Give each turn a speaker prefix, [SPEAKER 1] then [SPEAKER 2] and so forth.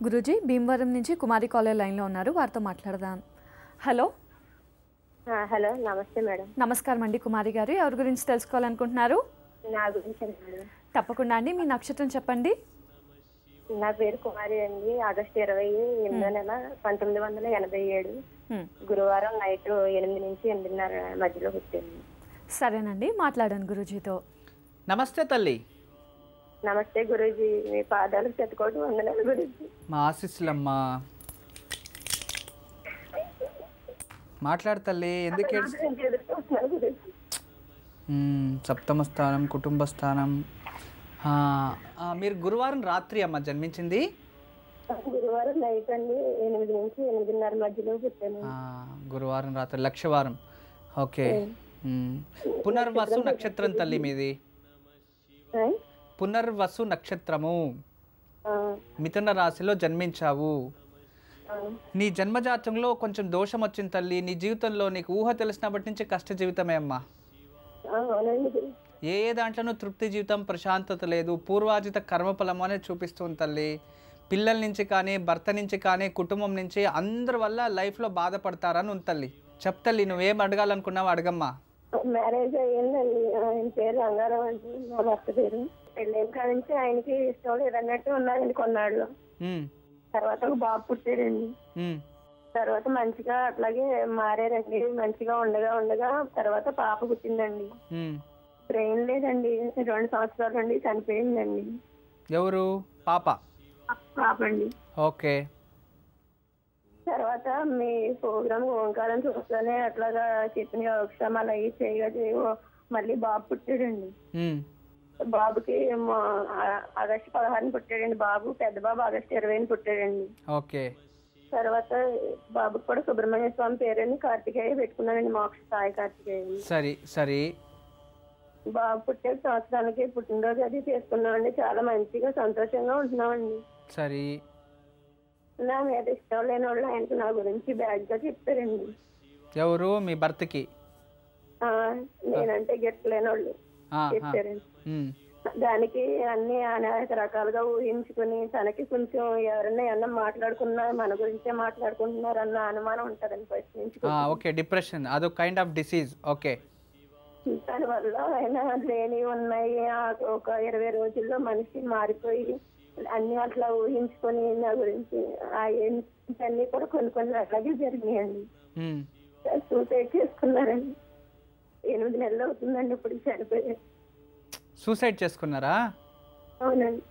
[SPEAKER 1] గురూజీ భీమవరం నుంచి కుమారి కాలేజ్ లైన్లో ఉన్నారు, వారితో మాట్లాడదాం. హలో.
[SPEAKER 2] హలో, నమస్తే మేడం.
[SPEAKER 1] నమస్కారం అండి కుమారి గారు, ఎవరి గురించి తెలుసుకోవాలనుకుంటున్నారు?
[SPEAKER 2] నా గురించి మేడం.
[SPEAKER 1] తప్పకుండా అండి, మీ నక్షత్రం చెప్పండి.
[SPEAKER 2] నా పేరు కుమారి అండి. ఆగస్టు 28వ నెల 1987 గురువారం నైట్ 8 నుంచి 8:30 మధ్యలో పుట్టింది.
[SPEAKER 1] సరేనండి, మాట్లాడాను గురూజీతో.
[SPEAKER 3] నమస్తే తల్లి.
[SPEAKER 2] నమస్తే గురూజీ, మీ పాదాలకు చెట్టుకోవడం వందనాలు గురూజీ.
[SPEAKER 3] మా ఆశీస్సులమ్మా. మాట్లాడు తల్లి, ఎందుకు
[SPEAKER 2] ఎదుర్కొంటున్నారు గురూజీ?
[SPEAKER 3] సప్తమ స్థానం, కుటుంబ స్థానం. మీరు గురువారం రాత్రి అమ్మ జన్మించింది?
[SPEAKER 2] గురువారం నైట్ అండి 8 నుంచి 8:30 మధ్యలో పుట్టాను.
[SPEAKER 3] గురువారం రాత్రి, లక్షవారం. ఓకే. పునర్వసు నక్షత్రం తల్లి మీది. పునర్వసు నక్షత్రము, మిథున రాశిలో జన్మించావు. నీ జన్మజాతంలో కొంచెం దోషం వచ్చింది తల్లి. నీ జీవితంలో నీకు ఊహ తెలిసినప్పటి నుంచి కష్ట జీవితమే అమ్మా. ఏ దాంట్లోనూ తృప్తి జీవితం, ప్రశాంతత లేదు. పూర్వాజిత కర్మఫలం అనేది చూపిస్తుంది తల్లి. పిల్లల నుంచి కానీ, భర్త నుంచి కానీ, కుటుంబం నుంచి అందరి వల్ల లైఫ్లో బాధపడతారని ఉంది తల్లి. చెప్తల్లి, నువ్వేం అడగాలనుకున్నావు అడగమ్మా.
[SPEAKER 2] మ్యారేజ్ అయ్యిందండి. ఆయన పేరు రంగారావు అండి, మా భర్త పేరు. పెళ్ళైన కాడ నుంచి ఆయనకి ఇష్టం లేదన్నట్టు ఉన్నారండి కొన్నాళ్ళు. తర్వాత ఒక బాబు పుట్టాడండి. తర్వాత మంచిగా అట్లాగే మారారండి. మంచిగా ఉండగా తర్వాత పాప పుట్టిందండి. బ్రెయిన్ లేదండి, 2 సంవత్సరాల నుండి చనిపోయిందండి.
[SPEAKER 3] ఎవరు పాప?
[SPEAKER 2] పాప అండి.
[SPEAKER 3] ఓకే.
[SPEAKER 2] తర్వాత మీ ప్రోగ్రామ్ ఓంకారం చూస్తూనే అట్లాగా చెప్పిన యోగక్షేమాలు అవి చేయగా మళ్ళీ బాబు పుట్టాడండి. బాబుకి ఆగస్టు 16 పుట్టాడండి బాబు. పెద్ద బాబు ఆగస్టు 20 పుట్టాడండి.
[SPEAKER 3] ఓకే.
[SPEAKER 2] తర్వాత బాబుకి కూడా సుబ్రహ్మణ్య స్వామి పేరుని కార్తికేయ పెట్టుకున్నానండి, మోక్ష సాయి కార్తికేయ.
[SPEAKER 3] సరే.
[SPEAKER 2] బాబు పుట్టే సంవత్సరానికి పుట్టినరోజు అది చేసుకున్నామండి. చాలా మంచిగా సంతోషంగా ఉంటున్నామండి.
[SPEAKER 3] సరే.
[SPEAKER 2] నా మీద ఇష్టం లేని వాళ్ళు ఆయనకు నా గురించి బ్యాడ్ గా చెప్పారండి.
[SPEAKER 3] ఎవరు? మీ భర్తకి?
[SPEAKER 2] నేనంటే గెట్టలేని వాళ్ళు చెప్పారండి. దానికి అన్ని అనేక రకాలుగా ఊహించుకుని తనకి కొంచెం ఎవరన్నా ఏమన్నా మాట్లాడుకున్నా మన గురించే మాట్లాడుకుంటున్నారు అన్న అనుమానం ఉంటదండి ఫస్ట్ నుంచి.
[SPEAKER 3] ఓకే. డిప్రెషన్ అదో కైండ్ ఆఫ్ డిసీజ్. ఓకే.
[SPEAKER 2] దానివల్ల ఆయన లేని ఉన్నాయి. ఒక 20 రోజుల్లో మనిషి మారిపోయి అన్ని అట్లా ఊహించుకొని నా గురించి అన్ని కూడా కొన్ని అట్లాగే జరిగినాయండి. సూసైడ్ చేసుకున్నారండి. 8 నెలలు అవుతుందండి ఇప్పుడు చనిపోయారు.
[SPEAKER 3] సూసైడ్ చేసుకున్నారా?
[SPEAKER 2] అవునండి.